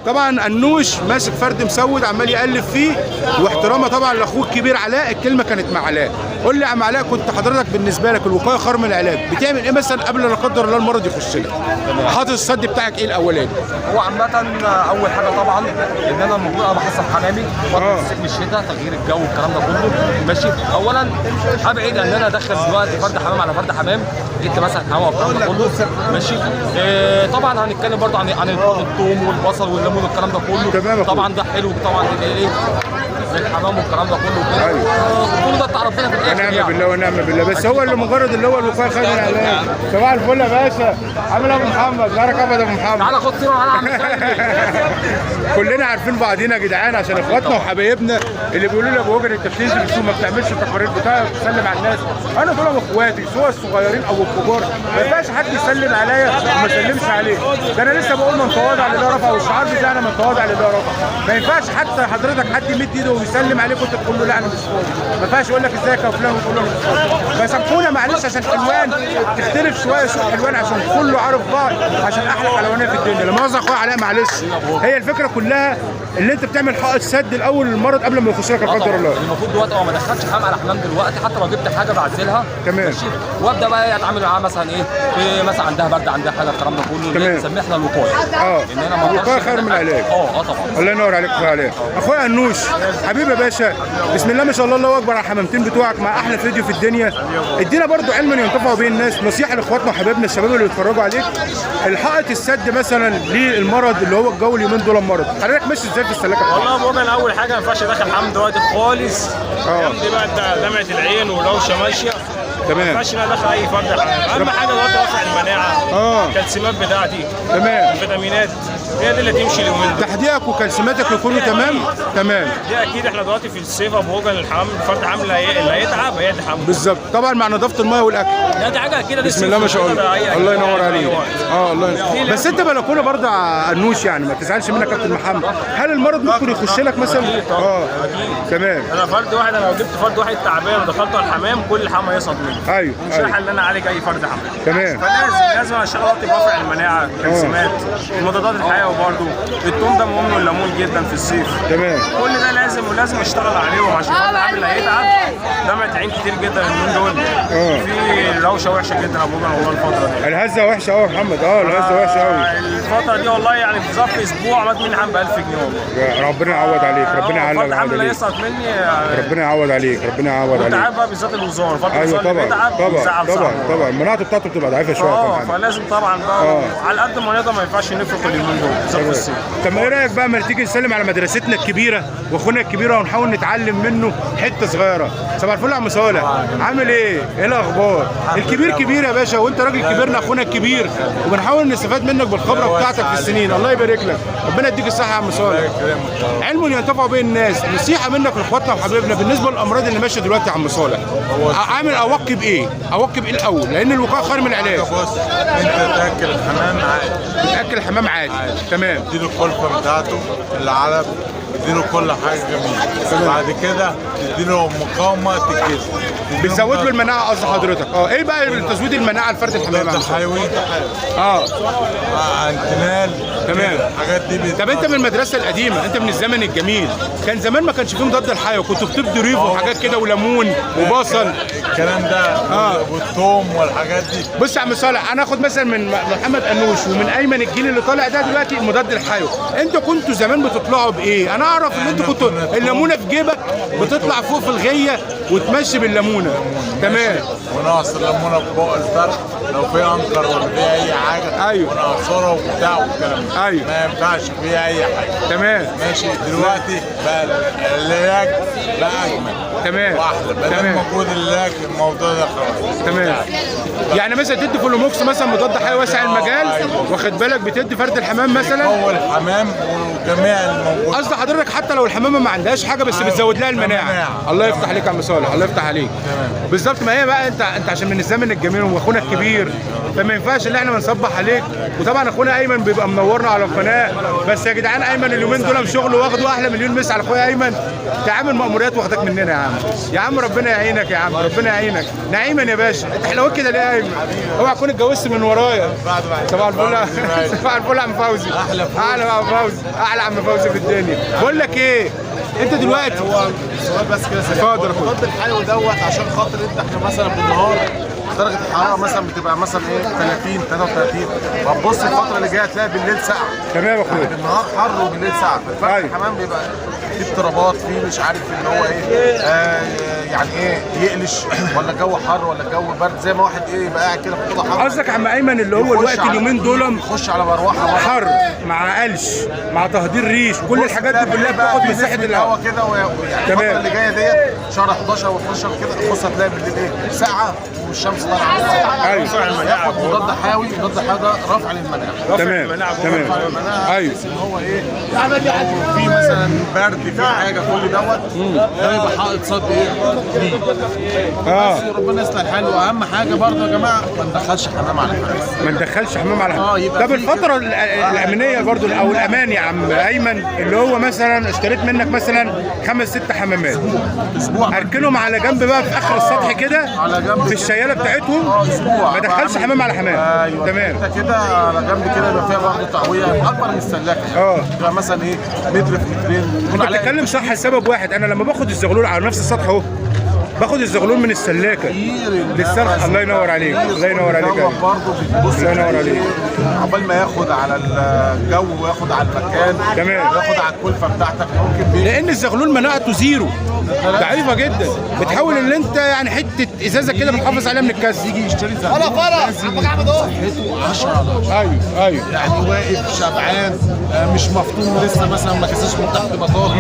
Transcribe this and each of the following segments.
طبعا انوش ماسك فرد مسود عمال يقلب فيه، واحترامه طبعا لاخوه الكبير علاء. الكلمه كانت مع علاء. قول لي يا عم علاء، كنت حضرتك بالنسبه لك الوقايه خير من العلاج، بتعمل ايه مثلا قبل لا قدر الله المرض يخش لك؟ حاطط الصد بتاعك ايه الاولاني؟ هو عامة أول حاجة طبعا إن أنا المفروض أنا بحصل حمامي فترة الصيف الشتاء، تغيير الجو الكلام ده كله ماشي. أولا أبعد إن أنا أدخل دلوقتي فرد حمام على فرد حمام، جبت مثلا حمام والكلام ده كله ماشي. طبعا هنتكلم برضه عن الثوم والبصل والليمون والكلام ده كله. طبعا ده حلو طبعا إيه الحمام والكلام ده كله كده. كل ده بتاع ربنا في الاخر. ونعم بالله ونعم بالله. بس هو اللي مجرد اللي هو الوقايه خير من العلاج. صباح الفل يا باشا، عامل ايه يا ابو محمد؟ بارك ابدا يا ابو محمد. تعالى خد صوره معانا يا عم. كلنا عارفين بعضينا يا جدعان، عشان اخواتنا وحبايبنا اللي بيقولوا لي يا ابو وجر انت بتنزل السوق ما بتعملش التقارير بتاعك وتسلم على الناس. انا دول اخواتي سواء الصغيرين او الكبار، ما ينفعش حد يسلم عليا وما اسلمش عليه. ده انا لسه بقول من تواضع لله رفع، والشعار بتاعنا من تواضع لله رفع. ما ينفعش حتى حضرتك حد يمد ايده ويسلم عليك وانت تقول له لا انا مش فاضي. ما ينفعش يقول لك ازيك يا فلان وتقول له انا مش فاضي. فسامحونا معلش عشان حلوان تختلف شويه سوق حلوان عشان كله عارف بعض، عشان احلى حلوانيه في الدنيا. لما مؤاخذه اخويا علاء معلش، هي الفكره كلها اللي انت بتعمل حائط سد الاول للمرض قبل ما يخش لك لا قدر الله. المفروض دلوقتي ما ادخلش حمام على حمام دلوقتي، حتى لو جبت حاجه بعزلها تمام ماشي، وابدا بقى اتعامل معاها مثلا ايه في مثلا عندها برد عندها حاجه الكلام ده كله نسميه احنا الوقايه. ان انا الوقايه خير من العلاج. طبعا. الله ينور عليك اخويا علاء. اخويا انوش حبيبي يا باشا، بسم الله ما شاء الله الله اكبر على الحمامتين بتوعك مع احلى فيديو في الدنيا. ادينا برضو علما ينتفعوا به الناس، نصيحه لاخواتنا وحبايبنا الشباب اللي بيتفرجوا عليك. الحائط السد مثلا للمرض اللي هو الجو اليومين دول مرض، حضرتك ماشي ازاي في السلاكه؟ والله بابا انا اول حاجه ما ينفعش ادخل حمام دلوقتي خالص. دي بقى دمعه العين والروشه ماشيه. تمام. ما ينفعش ان انا ادخل اي فرد حمام. اهم حاجه دلوقتي رفع المناعه. الكالسيمات بتاعتي تمام، الفيتامينات هي دي اللي تمشي اليومين دول. تحديقك وكالسيماتك يكونوا تمام. تمام دي اكيد. احنا دلوقتي في الصيف ابو وجل الحمام فرد حمام اللي هيتعب هي الحمام بالظبط. طبعا مع نظافه الميه والاكل. لا دي حاجه كده بسم الله ما شاء الله. الله ينور عليك. الله ينور. بس انت بلكونه برضه انوش يعني ما تزعلش منك يا كابتن محمد. هل المرض ممكن يخش لك مثلا؟ تمام. انا فرد واحد، انا لو جبت فرد واحد تعبان ودخلته على الحمام كل الحمام هيسقط منه. ايوه مش هلحق ان انا اعالج اي فرد حمام. تمام. فلازم اشتغل وقت برفع المناعه، الكالسيمات، المضادات الحيويه، وبرده الثوم ده مهم والليمون جدا في الصيف. تمام. كل ده لازم اشتغل عليهم عشان فرد الحمل اللي هيتعب. دمعة عين كتير جدا اليومين دول. في روشه وحشه جدا ابو جن والله الفتره دي. الهزه وحشه قوي يا محمد. الهزه وحشه قوي الفتره دي والله، يعني في ظرف اسبوع مات مني حمام ب 1000 جنيه والله. ربنا يعوض عليك، ربنا يعوض عليك. فرد اللي يسقط مني ربنا يعوض عليك، ربنا يعوض عليك. انت بقى بالذات الوزاره فرد ايوه طبعا المناعه بتاعته بتبقى ضعيفه شويه. فلازم طبعا بقى على قد ما نقدر ما ينفعش نفرق اليومين دول بالذات في الصيف. طب ايه رايك بقى ما تيجي نسلم على مدرستنا الكبيره واخونا الكبيره ونحاول نتعلم منه حته صغيره؟ صباح الفل يا عم صالح، عامل ايه؟ ايه الاخبار؟ الكبير كبير يا باشا، وانت راجل كبيرنا اخونا الكبير، وبنحاول نستفاد منك بالخبره بتاعتك في السنين. الله يبارك لك، ربنا يديك الصحه يا عم صالح. علم ينتفع به الناس. نصيحه منك لاخواتنا وحبايبنا بالنسبه للامراض اللي ماشيه دلوقتي يا عم صالح. عامل اوقب ايه؟ اوقب ايه الاول؟ لان الوقايه خير من العلاج. بص انت تاكل الحمام عادي، بتاكل الحمام عادي. تمام. تديله الخلفه بتاعته، العلب، تديله كل حاجه جميله. بعد كده تديله مقاومه الجسم، بتزود له المناعه قصد حضرتك. ايه بقى تزويد المناعه لفرد الحمام؟ حيوي انتنال. تمام. الحاجات دي طب انت من المدرسه القديمه، انت من الزمن الجميل، كان زمان ما كانش فيه مضاد الحيوي، كنتوا بتبدوا ريف وحاجات كده وليمون وبصل الكلام ده والثوم والحاجات دي. بص يا عم صالح، انا اخد مثلا من محمد انوش ومن ايمن الجيل اللي طالع ده دلوقتي المضاد الحيوي. انتوا كنتوا زمان بتطلعوا بايه؟ انا اعرف ان انتوا كنتوا الليمونه في جيبك بتطلع فوق في الغيه وتمشي بالليمونه. تمام. ونعصر الليمونه في بق الفرخ لو في انكر ولا في اي حاجه. ايوه. ونعصرها وبتاع والكلام ده. ايوه. ما ينفعش فيها اي حاجه. تمام. ماشي. دلوقتي بقى العلاج بقى اجمل. تمام. واحلى. بدل موجود العلاج الموضوع ده خلاص. تمام. يعني مثلا تدي فولوموكس مثلا مضاد حيوي واسع المجال، واخد بالك، بتدي فرد الحمام مثلا. هو الحمام وجميع الموجود. قصدي حضرتك حتى لو الحمامه ما عندهاش حاجه بس بتزود لها المناعه. الله يفتح عليك يا عم صالح، الله يفتح عليك. تمام. بالظبط. ما هي بقى انت عشان من الزمن الجميل واخونا الكبير، فما ينفعش ان احنا ما نصبح عليك. وطبعا اخونا ايمن بيبقى منورنا على القناه. بس يا جدعان ايمن اليومين دول شغله واخده احلى مليون مسا على اخويا ايمن. تعامل مأموريات واخدك مننا يا عم. يا عم ربنا يعينك يا عم، ربنا يعينك. نعيما يا باشا، انت حلوك كده ليه يا ايمن؟ اوعى تكون اتجوزت من ورايا. صباح الفل. صباح الفل يا عم فوزي. احلى عم فوزي، احلى عم فوزي في الدنيا. بقول لك ايه، انت دلوقتي هو سؤال بس كده سريع. اتفضل يا اخويا. الرد الحيوي دوت عشان خاطر انت احنا مثلا بالنهار درجه الحراره مثلا بتبقى مثلا ايه 30 33، هتبص الفتره اللي جايه هتلاقي بالليل ساقعه. تمام يا اخويا. بالنهار حر وبالليل ساقعه، فالفرق أيوة. الحمام بيبقى في اضطرابات، في مش عارف اللي هو ايه يعني ايه يقلش ولا الجو حر ولا الجو برد، زي ما واحد ايه يبقى قاعد كده في اوضه حر. قصدك يا عم ايمن اللي هو الوقت اليومين دول يخش على مروحه حر مع قلش مع تهدير ريش، كل الحاجات دي كلها بتاخد مساحه الهواء كده ويعني تمام. الفتره اللي جايه ديت شهر 11 و12 كده تبص هتلاقي بالليل ايه ساعه والشمس طالعه. ايوه ياخد مضاد حيوي، مضاد حيوي ده رافع للمناعه. تمام تمام. ايوه ان هو ايه لو في مثلا برد في حاجه كل دوت ده يبقى حائط صد ايه ليه. بس ربنا يصلح الحال. واهم حاجه برضه يا جماعه ما ندخلش حمام على حمام. ما ندخلش حمام على حمام. يبقى طب الفتره الامنيه برضو او الامان يا عم ايمن، اللي هو مثلا اشتريت منك مثلا 5 6 حمامات، اسبوع اركنهم على جنب بقى في اخر السطح كده على جنب في الشياله بتاعتهم، اسبوع ما ادخلش حمام على حمام. ايوه تمام. انت كده على جنب كده يبقى فيها برضه تعويه اكبر من السلاكه يعني. يبقى مثلا ايه متر في مترين. انت بتتكلم صح لسبب واحد، انا لما باخد الزغلول على نفس السطح اهو باخد الزغلول من السلاكه للسرح. الله ينور عليك، الله ينور عليك، الله ينور عليك. عقبال ما ياخد على الجو وياخد على المكان تمام، ياخد على الكلفه بتاعتك ممكن لان الزغلول مناعته زيرو ضعيفه جدا، بتحاول ان انت يعني حته ازازه كده بتحافظ عليها من الكسر. يجي يشتري زغلول لازم صحته 10 على 10. ايوه ايوه يعني واقف شبعان مش مفطوم لسه مثلا ما كساش من تحت بطاطا.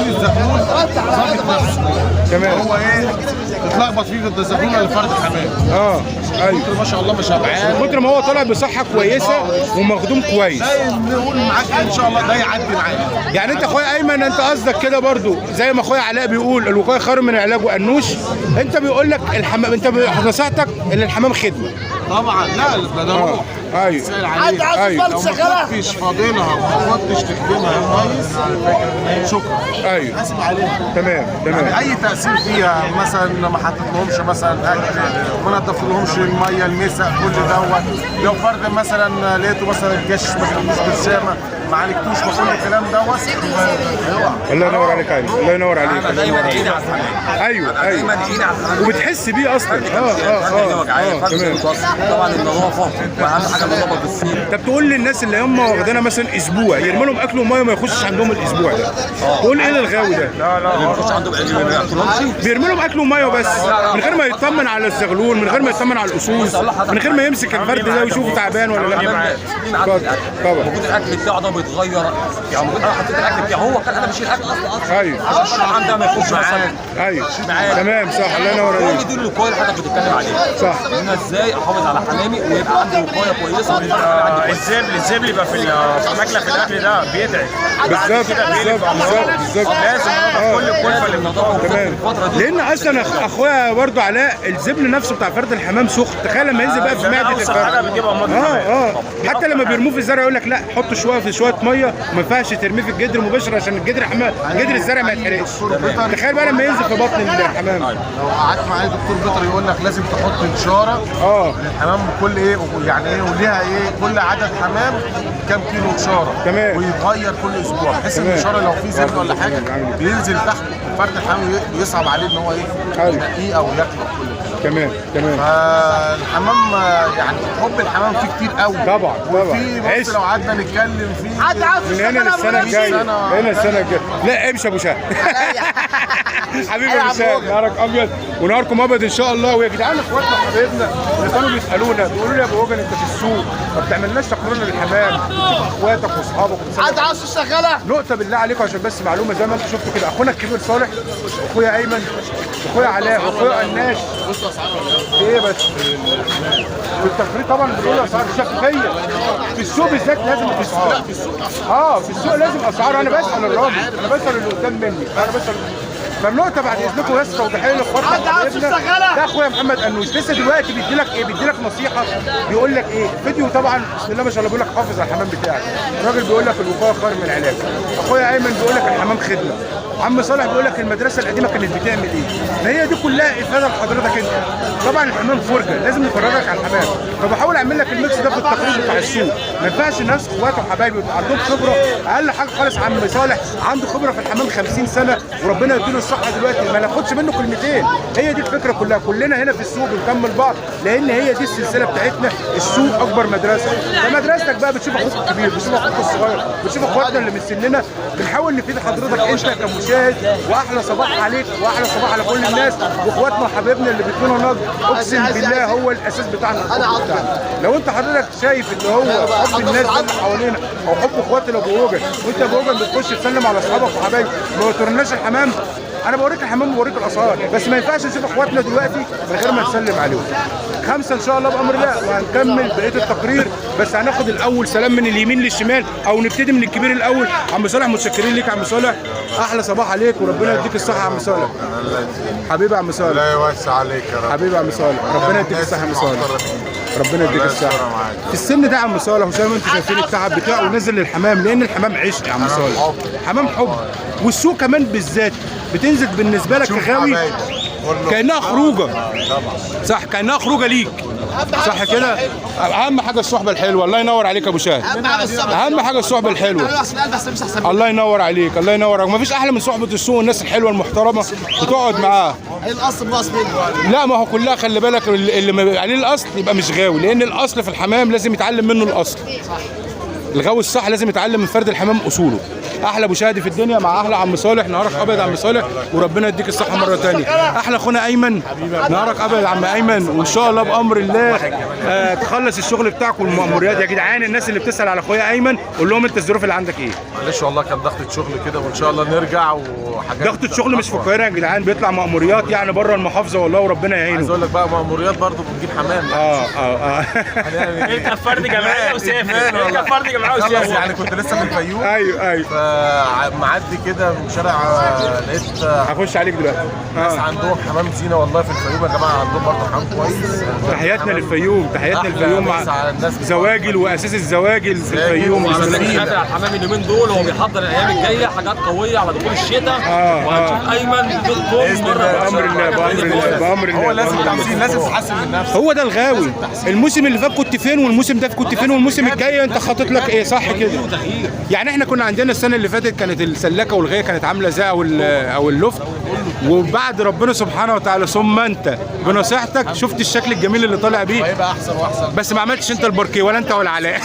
الزغلول ظابط نفسه تمام. هو ايه تتلخبط فيه ضد الزغلول اللي فرد الحمام. ايوه ما شاء الله مش شبعان من كتر ما هو طالع بصحه كويسه ومخدوم كويس. نقول معاك ان شاء الله ده يعدي معانا. يعني انت اخويا ايمن انت قصدك كده برضو زي ما اخويا علاء بيقول الوقايه خير من العلاج وانوش، انت بيقول لك الحمام، انت نصيحتك ان الحمام خدمه. طبعا لا ده روح. ايوه ايوه لو ما كنتش فاضلها وما كنتش تخدمها كويس شكرا. ايوه حاسب عليها. تمام يعني اي تاثير فيها مثلا ما حطيتلهمش مثلا اكل ما نضفتلهمش الميه المسق كل دوت، لو فرد مثلا لقيته مثلا الجش ما جبتوش برشامه ما عالجتوش بكل الكلام دوت الله ينور عليك. ايوه الله ينور عليك. انا دايما ايدي على الحمام. ايوه دايما ايدي على الحمام وبتحس بيه اصلا. تمام. طبعا النظافه واهم حاجه النظافه بالسين. طب تقول للناس اللي هم واخدينها مثلا اسبوع يرموا لهم اكل وميه وما يخشش عندهم الاسبوع ده، تقول ايه للغاوي ده؟ اللي بيخش عندهم ما بياكلهمش بيرموا لهم اكل وميه وبس من غير ما يطمن على الزغلول، من غير ما يطمن على الاصوص، من غير ما يمسك الفرد ده ويشوفه تعبان ولا لا. طبعا موجود الاكل بتاعه ده بيتغير، يعني موجود انا حطيت الاكل بتاعه هو كان انا بشيل الاكل اصلا. ايوه عشان الشعب ده ما يخش مثلا. ايوه تمام صح. الله ينور عليك. هي دي الوقايه اللي حضرتك بتتكلم عليها. صح. ان انا ازاي احافظ على حمامي ويبقى عندي وقايه كويسه. الزبل اللي يبقى في الماكله في الاكل ده بيدعي بالظبط بالظبط لازم كل الكلفه اللي بنضافها تمام. لان اصلا اخويا برضو علاء الزبل نفسه بتاع فرد الحمام سخن، تخيل لما ينزل بقى في معده الفرد. حتى لما بيرموه في الزرع يقول لك لا حطوا شويه في شويه ميه وما ينفعش ترميه في الجدر مباشر عشان الجدر جدر الزرع ما يتحرقش. تخيل بقى لما ينزل في بطن الحمام. لو قعدت معايا دكتور بيطري يقول لك لازم تحط اشاره للحمام كل ايه يعني ايه وليها ايه كل عدد حمام كام كيلو اشاره. تمام. ويتغير كل اسبوع بحيث ان الاشاره لو في زبده ولا حاجه بينزل تحت فرد الحمام بيصعب عليه ان هو ايه ينقيه او ياكله كل. تمام. فالحمام يعني حب الحمام فيه كتير قوي. طبعا. بص لو قعدنا نتكلم فيه من هنا للسنه الجايه. هنا السنه الجايه. لا امشي يا ابو شهد. حبيبي يا ابو شهد نهارك ابيض ونهاركم ابيض ان شاء الله. ويا جدعان اخواتنا وحبايبنا اللي كانوا بيسالونا بيقولوا لي يا ابو وجن انت في السوق ما بتعملناش تقرير للحمام تشوف اخواتك واصحابك. عاد عاوز شغاله نقطه بالله عليكم عشان بس معلومه زي ما انتم شفتوا كده اخونا الكبير صالح واخويا ايمن واخويا علاء واخويا الناس ايه بس والتقرير طبعا بيقولوا اسعار شفافيه في السوق بالذات لازم الاسعار في السوق لازم اسعار. انا بسال الراجل انا بسال اللي قدام مني انا بسال. فالنقطة بعد اذنكم بس توضيحيه لاخواتنا ده اخويا محمد انوش لسه دلوقتي بيدي لك ايه؟ بيدي لك نصيحة بيقول لك ايه؟ فيديو طبعا بسم الله ما شاء الله بيقول لك حافظ على الحمام بتاعك. الراجل بيقول لك الوقاية خير من العلاج. اخويا ايمن بيقول لك الحمام خدمة. عم صالح بيقول لك المدرسه القديمه كانت بتعمل ايه؟ ما هي دي كلها افاده لحضرتك انت. طبعا الحمام فرجه لازم نفرجك على الحمام، فبحاول اعمل لك الميكس ده في التقرير بتاع السوق. ما ينفعش ناس اخواته وحبايبي يبقى عندهم خبره، اقل حاجه خالص عم صالح عنده خبره في الحمام 50 سنه وربنا يديله الصحه دلوقتي، ما ناخدش منه كلمتين. هي دي الفكره كلها، كلنا هنا في السوق بنكمل بعض، لان هي دي السلسله بتاعتنا. السوق اكبر مدرسه، فمدرستك بقى بتشوف اخوك الكبير، بتشوف اخوك الصغير، بتشوف اخواتنا اللي من سننا. بنحاول نفيد حضرتك انت كمشاهد. واحلى صباح عليك واحلى صباح على كل الناس واخواتنا وحبايبنا اللي بيدونا نقد. اقسم بالله هو الاساس بتاعنا الحب بتاعنا. لو انت حضرتك شايف ان هو حب الناس اللي حوالينا او حب اخواتنا ابو وجه، وانت ابو وجه بتخش تسلم على اصحابك وحبايبك ما تورناش الحمام. انا بوريك الحمام وبوريك الاسعار، بس ما ينفعش نشوف اخواتنا دلوقتي من غير ما نسلم عليهم. 5 ان شاء الله بامر الله، وهنكمل بقيه التقرير، بس هناخد الاول سلام من اليمين للشمال او نبتدي من الكبير الاول. عم صالح متشكرين ليك يا عم صالح، احلى صباح عليك وربنا يديك الصحه يا عم صالح. حبيبي يا عم صالح، لا يوسع عليك يا رب. حبيبي يا عم صالح، ربنا يديك الصحه يا عم صالح، ربنا يديك الصحه. في السن ده يا عم صالح وزي ما انتم شايفين التعب بتاعه ونزل للحمام، لان الحمام عشق يا عم صالح، حمام حب. والسوق كمان بالذات بتنزل بالنسبه لك كغاوي كانها خروجه، صح، كانها خروجه ليك، صح كده. اهم حاجه الصحبه الحلوه. الله ينور عليك يا ابو شاهد، اهم حاجه الصحبه الحلوه. الله ينور عليك، الله ينور عليك. مفيش احلى من صحبه السوق والناس الحلوه المحترمه وتقعد معاها. الاصل بنقص منه. لا ما هو كلها خلي بالك، اللي ما عليه الاصل يبقى مش غاوي، لان الاصل في الحمام لازم يتعلم منه الاصل. الغاوي الصح لازم يتعلم من فرد الحمام اصوله. احلى ابو شادي في الدنيا مع احلى عم صالح. نهارك ابيض يا عم صالح وربنا يديك الصحه مره ثانيه. احلى اخونا ايمن، نهارك ابيض يا عم ايمن، وان شاء الله بامر الله تخلص الشغل بتاعك والمأموريات. يا جدعان الناس اللي بتسال على اخويا ايمن قول لهم انت الظروف اللي عندك ايه؟ معلش والله كان ضغطة شغل كده وان شاء الله نرجع وحاجات. ضغطة شغل مش في القاهره يا جدعان، بيطلع مأموريات يعني بره المحافظه والله وربنا عايز يعينه. اقول لك بقى مأموريات برضه بنجيب حمام. انت فرد جماعي وسافر، انت فرد جماعي وسافر. يعني كنت لسه في الفيوم. ايوه فمعدي كده من شارع لقيت هخش عليك دلوقتي. ناس عندهم حمام زينه والله في الفيوم يا جماعه، عندهم برضه حمام كويس. تحياتنا للفيوم، تحياتنا للفيوم مع زواجل واساس الزواجل في الفيوم. على الحمام اليومين دول هو بيحضر الايام الجايه حاجات قويه على دخول الشتاء. وهنشوف ايمن ضدكم مره بامر الله، بامر الله، بامر الله. هو لازم تحسين، لازم تحسن من نفسك. هو ده الغاوي. الموسم اللي فات كنت فين والموسم ده كنت فين والموسم الجاي انت خاطط لك ايه؟ صح كده. يعني احنا كنا عندنا السنه اللي فاتت كانت السلاكه والغايه كانت عامله زي او اللفت، وبعد ربنا سبحانه وتعالى ثم انت بنصيحتك شفت الشكل الجميل اللي طالع بيه. هيبقى احسن واحسن. بس ما عملتش انت الباركيه ولا انت ولا علاء.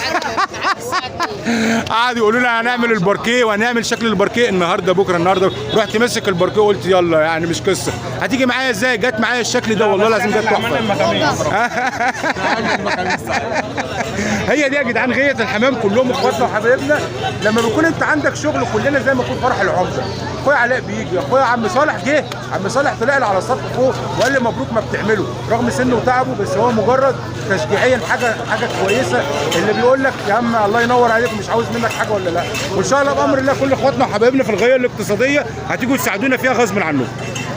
قعدوا يقولوا لنا هنعمل الباركيه وهنعمل شكل الباركيه النهارده بكره النهارده. رحت ماسك الباركيه وقلت يلا يعني مش قصه. هتيجي معايا ازاي؟ جت معايا الشكل ده والله لازم جت تحفه. هي دي يا جدعان غايه الحمام، كلهم اخواتنا وحبايبنا. لما بيكون انت عندك شغل كلنا زي ما يكون فرح العمده. اخويا علاء بيجي، اخويا عم صالح جه، عم صالح طلع لي على السطح فوق وقال لي مبروك ما بتعمله رغم سنه وتعبه، بس هو مجرد تشجيعيا حاجه كويسه. اللي بيقول لك يا عم الله ينور عليك ومش عاوز منك حاجه ولا لا. وان شاء الله بامر الله كل اخواتنا وحبايبنا في الغايه الاقتصاديه هتيجوا تساعدونا فيها غصب عنكم.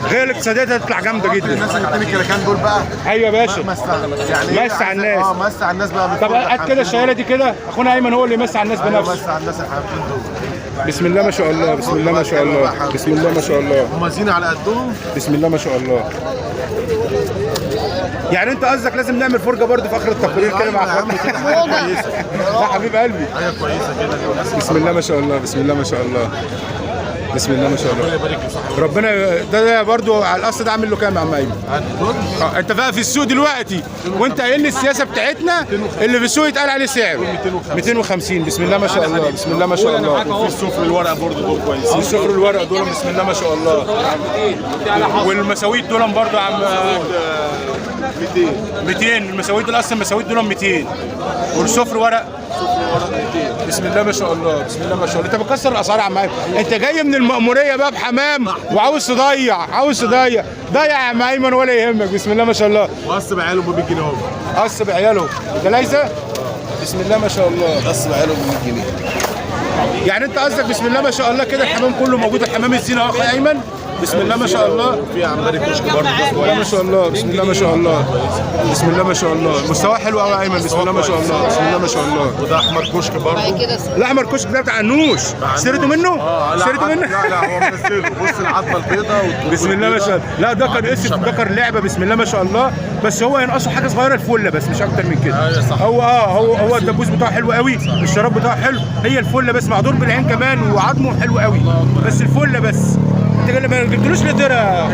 الغايه الاقتصاديه دي هتطلع جامده جدا. الناس اللي بتعمل الكلاكان دول بقى. ايوه يا باشا، يعني مس على الناس. مس على الناس بقى. طب هات كده الشهاله دي كده، اخونا ايمن هو اللي يمس على الناس بنفسه. مس على الناس الحبيبين دول. بسم الله ما شاء الله، بسم الله ما شاء الله، بسم الله ما شاء الله. هم زينه على قدهم. بسم الله ما شاء الله. يعني انت قصدك لازم نعمل فرجه برضه في اخر التقرير كده مع اخواتنا كويسه. يا حبيب قلبي. حاجه كويسه كده. بسم الله ما شاء الله، بسم الله ما شاء الله، بسم الله ما شاء الله. ربنا ده برضه على الاصل ده عامل له كام يا عم ايمن؟ انت بقى في السوق دلوقتي وانت قايل لي السياسه بتاعتنا اللي في السوق يتقال عليه سعر 250. بسم الله ما شاء الله، بسم الله ما شاء الله. في السفر الورق برضه دول كويسين. السفر الورق دول بسم الله ما شاء الله. والمساويت دول برضه يا عم 200. المساويت الاصل المساويت دول 200 والسفر ورق بسم الله ما شاء الله، بسم الله ما شاء الله. انت بتكسر الاسعار يا عم ايمن. انت جاي من المأموريه بقى بحمام وعاوز تضيع، عاوز تضيع ضيع يا عم ايمن ولا يهمك. بسم الله ما شاء الله. وقص بعياله ب 100 جنيه اهو. قص بعياله ده ليزه. بسم الله ما شاء الله. قص بعياله ب 100 جنيه. يعني انت قصدك بسم الله ما شاء الله كده الحمام كله موجود، الحمام الزينه اهو يا ايمن. بسم الله ما شاء الله. في عمبري كشك برضه بسم الله ما شاء الله، بسم الله ما شاء الله، بسم الله ما شاء الله. مستواه حلو قوي يا ايمن، بسم الله ما شاء الله، بسم الله ما شاء الله. وده احمر كشك برضه. الاحمر كشك ده بتاع النوش، اشتريته منه؟ اشتريته منه؟ لا هو منزله. بص العظمه البيضاء بسم الله ما شاء الله. لا ده كان اسف، ده كان لعبه بسم الله ما شاء الله، بس هو ينقصه حاجه صغيره الفله بس مش اكتر من كده. ايوه صح. هو الدبوس بتاعه حلو قوي، الشراب بتاعه حلو، هي الفله بس معدور بالعين كمان وعظمه حلو قوي، بس الفله بس. انت ما جبتلوش ليه ترى؟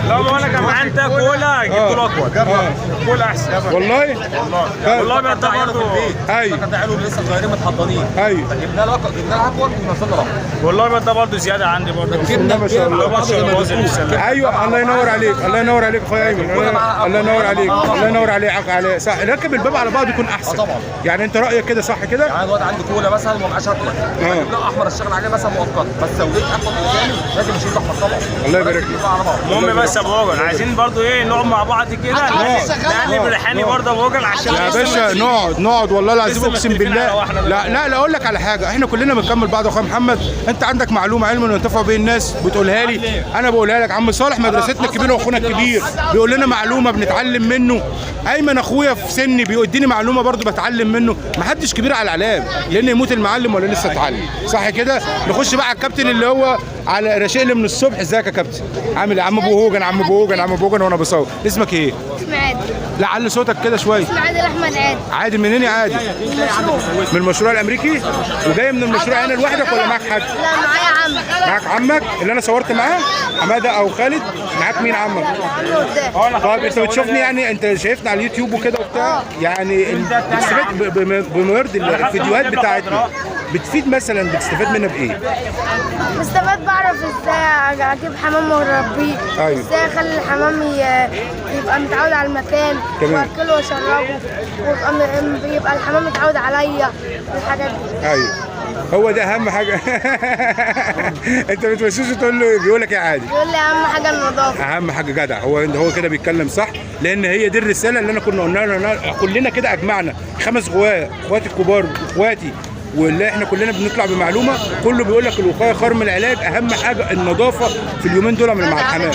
لا ما انا كان معايا انت كولا جبت له اكبر. كولا احسن. والله؟ والله بقى ده برضه. ايوه كان عيله لسه صغيرين متحضنين. ايوه جبنا له اكبر ونزلنا له. والله بقى ده برضه زياده عندي برضه. بسم الله ما شاء الله. ماتش الباظ اللي السنة. ايوه الله ينور عليك، الله ينور عليك يا اخويا ايمن، الله ينور عليك، الله ينور عليك. صح، ركب الباب على بعض يكون احسن. طبعا. يعني انت رايك كده صح كده؟ يعني دلوقتي عندي كولا مثلا وما بقاش اكله. جبنا احمر اشتغل عليه مثلا مؤقت، بس لو لقيت احمر قدامي لازم اشيل احمر طبعا. الله يبارك لك. المهم بس يا ابو وجل عايزين برضه ايه نقعد مع بعض كده نقلب ريحاني برضه ابو وجل عشان يا باشا نقعد والله العظيم اقسم بالله. لا اقول لك على حاجه، احنا كلنا بنكمل بعض يا اخويا محمد. انت عندك معلومه علم ينتفع بين الناس بتقولها لي، انا بقولها لك. عم صالح مدرستنا الكبيره واخونا الكبير بيقول لنا معلومه بنتعلم منه. ايمن اخويا في سني بيديني معلومه برضه بتعلم منه. ما حدش كبير على العلام لان يموت المعلم ولا لسه اتعلم، صح كده؟ نخش بقى على الكابتن اللي هو على رشيق لي من الصبح. ازيك يا كابتن؟ عامل ايه؟ عم بوهوجن، عم بوهوجن، عم بوهوجن وانا بصور. اسمك ايه؟ اسمي عادل. لا علي صوتك كده شويه. اسمي عادل احمد عادل. عادل منين يا عادل؟ من المشروع الامريكي؟ وجاي من المشروع هنا لوحدك ولا معاك حد؟ لا معايا عم. معاك عمك اللي انا صورت معاه؟ حماده او خالد؟ معاك مين عمك؟ عم قدام. طب انت بتشوفني يعني انت شايفنا على اليوتيوب وكده وبتاع، يعني بتستفاد بموارد الفيديوهات بتاعتنا، بتفيد مثلا بتستفاد منها بايه؟ بستفاد بعرف ازاي اجيب حمام واربيه. أيوة. ازاي اخلي الحمام يبقى متعود على المكان تمام. واكله واشربه ويبقى الحمام متعود عليا والحاجات دي. ايوه هو ده اهم حاجه. انت بتمشيش تقول له بيقول لك يا عادي يقول لي اهم حاجه النظافه. اهم حاجه جدع. هو كده بيتكلم صح، لان هي دي الرساله اللي انا كنا قلناها كلنا كده اجمعنا 5 اخواتي الكبار واخواتي، واللي احنا كلنا بنطلع بمعلومه كله بيقول لك الوقايه خير من العلاج. اهم حاجه النظافه في اليومين دول من مع الحمام.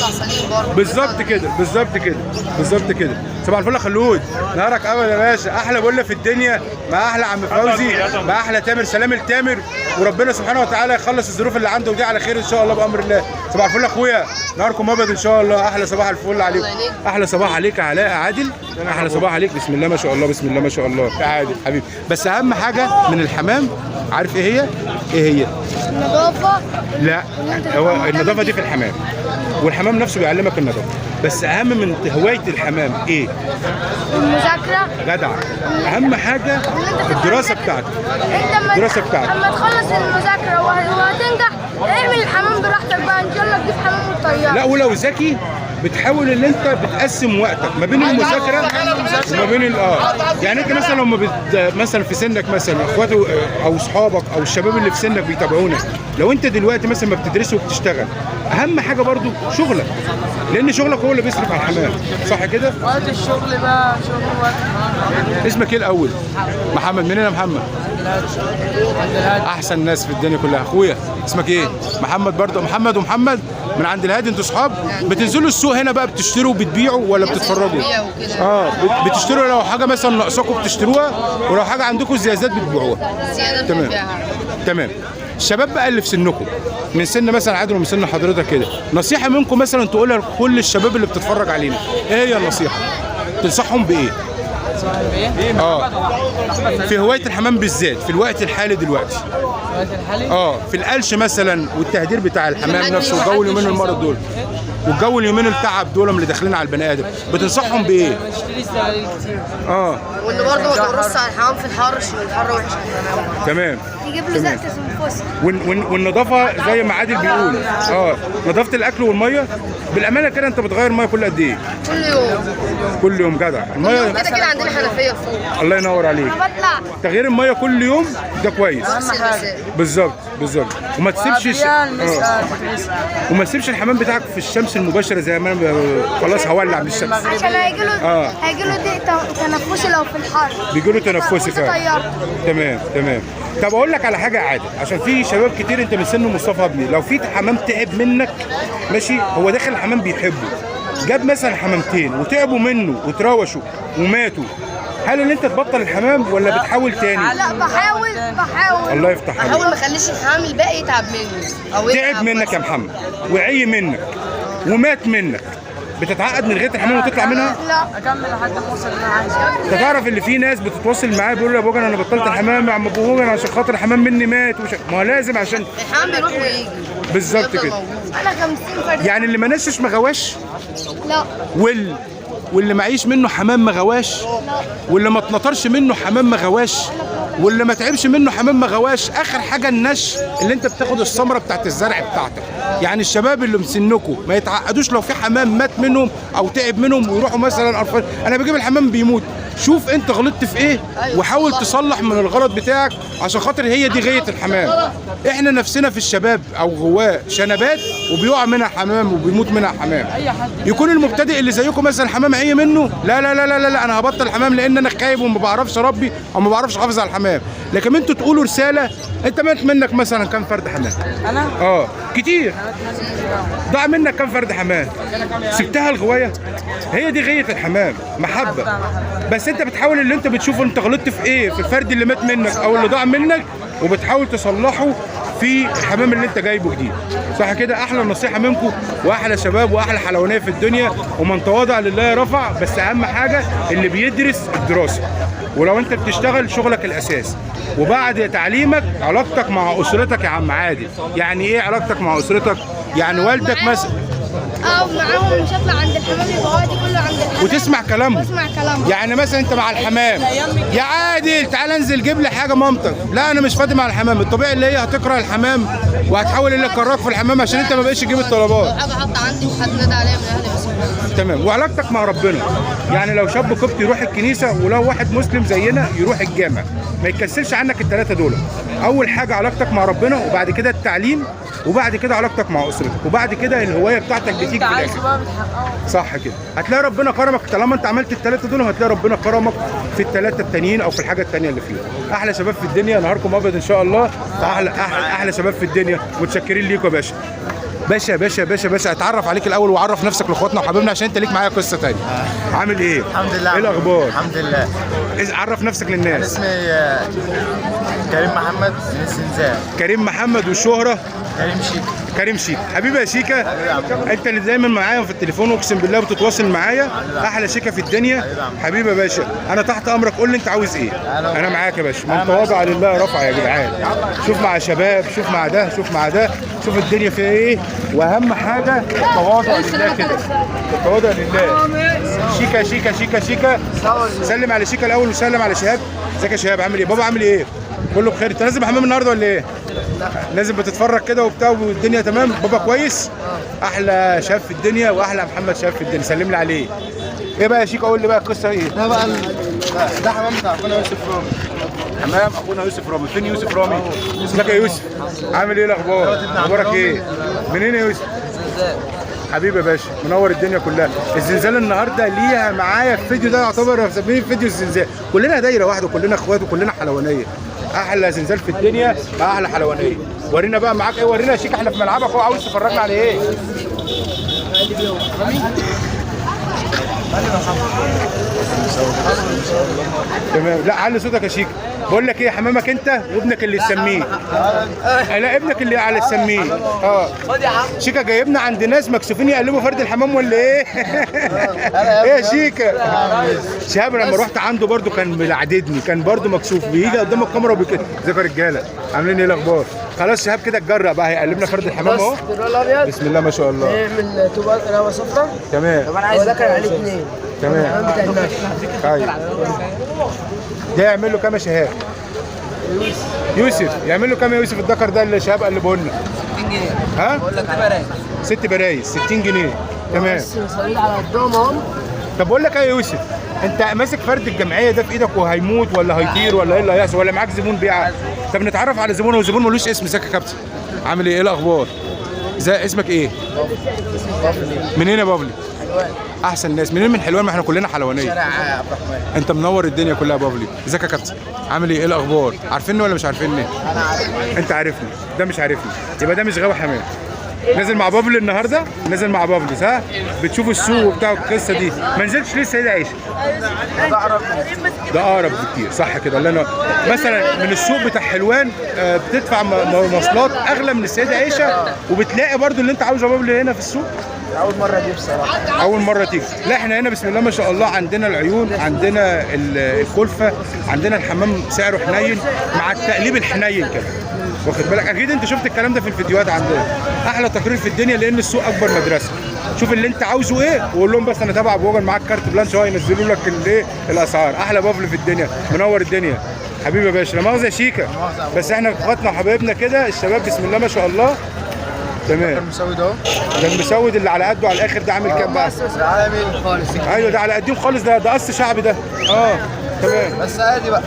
بالظبط كده بالظبط كده بالظبط كده. صباح الفل يا خلود، نهارك ابيض يا باشا. احلى بقول في الدنيا مع احلى عم فوزي مع احلى تامر. سلام التامر، وربنا سبحانه وتعالى يخلص الظروف اللي عنده ودي على خير ان شاء الله بامر الله. صباح الفل يا اخويا، نهاركم ابيض ان شاء الله. احلى صباح الفل عليكم، احلى صباح عليك يا علاء عادل، احلى صباح عليك. بسم الله ما شاء الله، بسم الله ما شاء الله يا عادل حبيبي. بس اهم حاجه من الحمام عارف ايه هي؟ ايه هي؟ النظافه. لا هو النظافه دي في الحمام، والحمام نفسه بيعلمك النظافه، بس اهم من هوايه الحمام ايه؟ المذاكره. جدع. اهم حاجه الدراسه بتاعتك. انت الدراسه بتاعتك اما تخلص المذاكره وهتنجح اعمل الحمام براحتك بقى ان شاء الله تجيب حمام وتطيره. لا ولو ذكي بتحاول ان انت بتقسم وقتك ما بين المذاكره وما بين يعني انت مثلا لما مثلا في سنك مثلا اخواتك او اصحابك او الشباب اللي في سنك بيتابعونك، لو انت دلوقتي مثلا ما بتدرس وبتشتغل، اهم حاجه برضو شغلك، لان شغلك هو اللي بيصرف على الحمام، صح كده؟ وقت الشغل بقى شغل وقت. اسمك ايه الاول؟ محمد. منين يا محمد؟ احسن ناس في الدنيا كلها. اخويا اسمك ايه؟ محمد برضه. محمد ومحمد من عند الهادي. انتوا صحاب؟ بتنزلوا السوق هنا بقى بتشتروا وبتبيعوا ولا بتتفرجوا؟ بتشتروا لو حاجه مثلا ناقصاكم بتشتروها، ولو حاجه عندكم زيادات بتبيعوها. تمام تمام. الشباب بقى اللي في سنكم من سن مثلا عادل ومن سن حضرتك كده، نصيحه منكم مثلا تقولها لكل الشباب اللي بتتفرج علينا، ايه هي النصيحه؟ تنصحهم بايه؟ في هوايه الحمام بالذات في الوقت الحالي دلوقتي. الوقت الحالي؟ في القلش مثلا والتهدير بتاع الحمام نفسه وجو اليومين المرض دول والجو اليومين التعب دول اللي داخلين على البني ادم، بتنصحهم بايه؟ ما تشتريش سلاليل كتير. وان برضه ما تقرصش على الحمام في الحر عشان الحر وحش. تمام. يجيب له زقه سنفوس. والنظافه زي ما عادل بيقول نظافه الاكل والميه. بالامانه كده انت بتغير ميه كل قد ايه؟ كل يوم. كل يوم جدع. الميه كده كده عندنا حنفيه فوق. الله ينور عليك. انا بطلع تغيير الميه كل يوم ده كويس. بالظبط بالظبط. وما تسيبش وما تسيبش الحمام بتاعك في الشمس المباشره زي ما انا خلاص هولع من الشمس. عشان هيجي له ضيق تنفسي لو في الحر. بيجي له تنفسي كنت فعلا. طيرت. تمام تمام. طب اقول لك على حاجه يا عادل، عشان في شباب كتير انت من سن مصطفى ابني، لو في حمام تعب منك ماشي، هو داخل الحمام بيحبه، جاب مثلا حمامتين وتعبوا منه وتراوشوا وماتوا، هل ان انت تبطل الحمام ولا بتحاول تاني؟ لا بحاول. الله يفتح عليك. بحاول ما اخليش الحمام الباقي يتعب مني او تعب منك يا محمد وعي منك ومات منك، بتتعقد من غير الحمام وتطلع منها؟ لا. اكمل لحد ما اوصل اللي انا عايزه. انت تعرف اللي في ناس بتتواصل معايا بيقولوا لي يا بوجن انا بطلت الحمام يا عم بوجن عشان خاطر الحمام مني مات ما هو لازم عشان الحمام بيروح ويجي بالظبط كده. انا 50 فرد. يعني اللي ما نشش ما غواش، لا. واللي معيش منه حمام ما غواش، واللي ما اتنطرش منه حمام ما غواش، واللي ما تعبش منه حمام ما غواش. اخر حاجه النش اللي انت بتاخد الثمره بتاعت الزرع بتاعتك. يعني الشباب اللي مسنكوا ما يتعقدوش لو في حمام مات منهم او تعب منهم ويروحوا مثلا قرفان، انا بجيب الحمام بيموت. شوف انت غلطت في ايه وحاول تصلح من الغلط بتاعك عشان خاطر هي دي غايه الحمام. احنا نفسنا في الشباب او غواه شنبات وبيقع منها حمام وبيموت منها حمام. يكون المبتدئ اللي زيكم مثلا حمام عي منه، لا لا لا لا لا انا هبطل الحمام لان انا خايب وما بعرفش اربي او ما بعرفش احافظ على الحمام. لكن انتوا تقولوا رساله، انت مات منك مثلا كام فرد حمام؟ انا كتير. ضاع منك كام فرد حمام؟ سبتها الغوايه؟ هي دي غايه الحمام، محبه. بس انت بتحاول اللي انت بتشوفه انت غلطت في ايه في الفرد اللي مات منك او اللي ضاع منك وبتحاول تصلحه في الحمام اللي انت جايبه جديد. صح كده؟ احلى نصيحه منكم واحلى شباب واحلى حلوانيه في الدنيا، ومن تواضع لله رفع. بس اهم حاجه اللي بيدرس الدراسه، ولو انت بتشتغل شغلك الاساس، وبعد تعليمك علاقتك مع اسرتك يا عم عادل. يعني ايه علاقتك مع اسرتك؟ يعني والدك مثلا معاهم مش هطلع عند الحمام يبقى وقتي كله عند الحمام وتسمع كلامهم. واسمع كلامهم. يعني مثلا انت مع الحمام يا عادل تعال انزل جيب لي حاجه مامتك، لا انا مش فاضي مع الحمام. الطبيعي اللي هي هتكره الحمام وهتحاول اللي تكرهك في الحمام عشان انت ما بقتش تجيب الطلبات. حاجه حاطه عندي وحد نادى عليا من اهلي بس. تمام. وعلاقتك مع ربنا، يعني لو شاب قبطي يروح الكنيسه ولو واحد مسلم زينا يروح الجامع، ما يكسلش عنك الثلاثه دول. اول حاجه علاقتك مع ربنا، وبعد كده التعليم، وبعد كده علاقتك مع اسرتك، وبعد كده الهوايه بتاعتك بتيجي في الاخر. صح كده؟ هتلاقي ربنا كرمك طالما انت عملت الثلاثه دول، هتلاقي ربنا كرمك في الثلاثه التانيين او في الحاجه الثانيه اللي فيهم. احلى شباب في الدنيا، نهاركم ابيض ان شاء الله. احلى شباب في الدنيا، متشكرين ليكم يا باشا. باشا باشا باشا باشا اتعرف عليك الاول وعرف نفسك لاخواتنا وحبايبنا عشان انت ليك معايا قصه ثانيه. عامل ايه؟ الحمد لله. ايه الاخبار؟ الحمد لله. عرف نفسك للناس. اسمي كريم محمد من الزنزان. كريم محمد والشهره كريم شيك. كريم شيك. حبيبي يا شيكا، انت اللي دايما معايا في التليفون اقسم بالله بتتواصل معايا. احلى شيكا في الدنيا. حبيبي يا باشا انا تحت امرك، قول لي انت عاوز ايه. انا معاك يا باشا. من تواضع لله رفع يا جدعان. شوف مع شباب، شوف مع ده، شوف مع ده، شوف الدنيا فيها ايه، واهم حاجه التواضع لله كده. التواضع لله. شيكا شيكا شيكا شيكا. سلم على شيكا الاول وسلم على شهاب. ازيك يا شهاب؟ عامل ايه؟ بابا عامل ايه؟ كله بخير. انت نازل حمام النهارده ولا ايه؟ لازم بتتفرج كده وبتاع والدنيا تمام. بابا كويس؟ احلى شاب في الدنيا واحلى محمد شاب في الدنيا. سلم لي عليه. ايه بقى يا شيكا؟ قول لي بقى القصه ايه؟ ده بقى ده حمام بتاع اخونا يوسف رامي. حمام اخونا يوسف رامي. فين يوسف رامي؟ ازيك يا يوسف؟ عامل ايه الاخبار؟ اخبارك ايه؟ منين يا يوسف؟ حبيبي يا باشا، منور الدنيا كلها. الزنزال النهارده ليها معايا الفيديو ده يعتبر مسميه فيديو الزنزال. كلنا دايره واحده وكلنا اخوات وكلنا حلوانيه. احلى زنزال في الدنيا مع احلى حلوانيه. ورينا بقى معاك ايه؟ ورينا يا شيخ احنا في ملعبك اهو، عاوز تفرجنا على ايه؟ تمام. لا علي صوتك يا شيخ. بقول لك ايه، حمامك انت وابنك اللي تسميه. لا ابنك اللي على تسميه. خد يا عم. شيكا جايبنا عند ناس مكسوفين يقلبوا فرد الحمام ولا ايه؟ ايه يا شيكا؟ شهاب لما رحت عنده برده كان بيعددني، كان برده مكسوف، بيجي قدام الكاميرا وبيكده. ازيكم يا رجاله؟ عاملين ايه الاخبار؟ خلاص شهاب كده اتجرأ بقى هيقلبنا فرد الحمام اهو. بسم الله ما شاء الله. نعمل طوبه روا صفرا. تمام. طب انا عايز ده كان عليه 2. تمام. بتاع الناس. ايوه. ده يعمل له كام يا شهاب؟ يوسف يعمل له كام يا يوسف الدكر ده اللي شهاب قلبه لنا؟ 60 جنيه. ها؟ بقول لك ده برايز. 6 برايز 60 جنيه. تمام. بس مصاريف على قدهم اهو. طب بقول لك ايه يا يوسف، انت ماسك فرد الجمعيه ده في ايدك وهيموت ولا هيطير ولا ايه اللي هيحصل، ولا معاك زبون بيعك؟ طب نتعرف على زبون، والزبون ملوش اسم. ازيك يا كابتن؟ عامل ايه؟ ايه الاخبار؟ اسمك ايه؟ منين يا بابلي؟ احسن ناس منين؟ من حلوان، ما احنا كلنا حلوانيه. شارع عبد الرحمن. انت منور الدنيا كلها يا بابلي. ازيك يا كابتن؟ عامل ايه؟ ايه الاخبار؟ عارفيني ولا مش عارفيني؟ انا عارف. انت عارفني، ده مش عارفني، يبقى ده مش غاوي حمام. نازل مع بابلي النهارده؟ نازل مع بابلي صح؟ بتشوف السوق وبتاع القصه دي. ما نزلتش ليه السيده عائشه؟ ده اقرب بكتير صح كده. اللي انا مثلا من السوق بتاع حلوان بتدفع مواصلات اغلى من السيده عائشه، وبتلاقي برضو اللي انت عاوزه بابلي هنا في السوق. اول مره دي بصراحه. اول مره تيجي. لا احنا هنا بسم الله ما شاء الله عندنا العيون، عندنا الكلفه، عندنا الحمام سعره حنين مع التقليب الحنين كده، واخد بالك؟ اكيد انت شفت الكلام ده في الفيديوهات عندنا. احلى تقرير في الدنيا، لان السوق اكبر مدرسه. شوف اللي انت عاوزه ايه وقول لهم بس انا تابع ابو وجن، معاك كارت بلانش اهو ينزلوا لك الايه الاسعار. احلى بافل في الدنيا، منور الدنيا حبيبي يا باشا. لا مؤاخذه يا شيكا، بس احنا اخواتنا وحبايبنا كده الشباب بسم الله ما شاء الله. تمام. المسود اهو. ده المسود اللي على قده على الاخر ده عامل كام بقى؟ عامل خالص. ايوه ده على قديم خالص، ده قص شعبي ده. تمام. بس عادي بقى.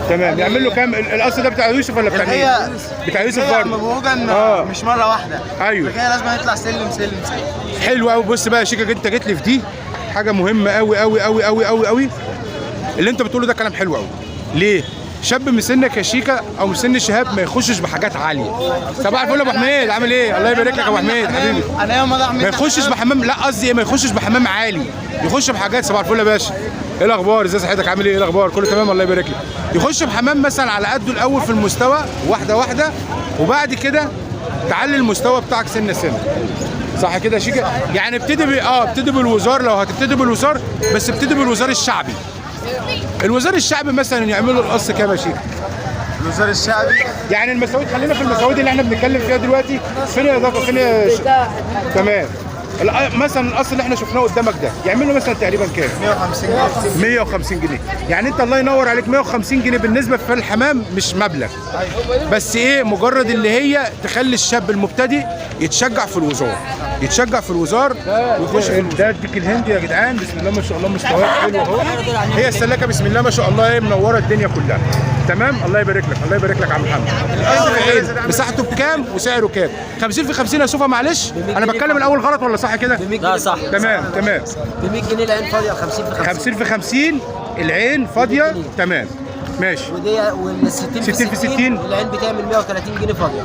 تمام. يعمل له كام القص ده؟ بتاع يوسف ولا بتاع مين؟ بتاع يوسف برضه. ابو وجن مش مره واحده. ايوه كده لازم يطلع سلم سلم. حلو قوي. بص بقى يا شيكا، انت جيت لي في دي حاجه مهمه قوي قوي قوي قوي قوي قوي. اللي انت بتقوله ده كلام حلو قوي. ليه؟ شاب من سنك يا شيكا او من سن الشهاب ما يخشش بحاجات عاليه. صباح الفل يا ابو حميد، عامل ايه؟ الله يبارك لك يا ابو حميد حبيبي. انا يوم ما ضاع ما يخشش بحمام، لا قصدي ايه، ما يخشش بحمام عالي، يخش بحاجات. صباح الفل يا باشا، ايه الاخبار؟ ازاي صحتك؟ عامل ايه؟ ايه الاخبار؟ كله تمام الله يبارك لك. يخش بحمام مثلا على قده الاول في المستوى، واحده واحده، وبعد كده تعلي المستوى بتاعك سنه سنه. صح كده يا شيكا؟ يعني ابتدي بالوزار، لو هتبتدي بالوزار بس ابتدي بالوزار الشعبي. الوزار الشعبي مثلا يعملوا القص كام يا شيكا؟ الوزار الشعبي يعني المساويد، خلينا في المساويد اللي احنا بنتكلم فيها دلوقتي. فين يا ضافه؟ فين يا تمام. مثلا القص اللي احنا شفناه قدامك ده يعمل له مثلا تقريبا كام؟ 150 جنيه. 150 جنيه. يعني انت الله ينور عليك 150 جنيه بالنسبه في الحمام مش مبلغ، بس ايه، مجرد اللي هي تخلي الشاب المبتدئ يتشجع في الوزار، يتشجع في الوزار ويخش في الوزار. ده الديك الهندي يا جدعان بسم الله ما شاء الله، مستواه حلو اهو. هي السلاكه بسم الله ما شاء الله ايه، منوره الدنيا كلها. تمام. الله يبارك لك، الله يبارك لك يا عم محمد. القصد في عين مساحته بكام وسعره كام؟ 50 في 50 يا سوفا. معلش انا بتكلم الاول غلط ولا صح كده؟ لا صح. تمام تمام. ب 100 جنيه العين فاضيه. 50 في 50. 50 في 50 العين فاضيه. تمام ماشي. ودي وال 60 60 في 60 العين بتعمل 130 جنيه فاضيه.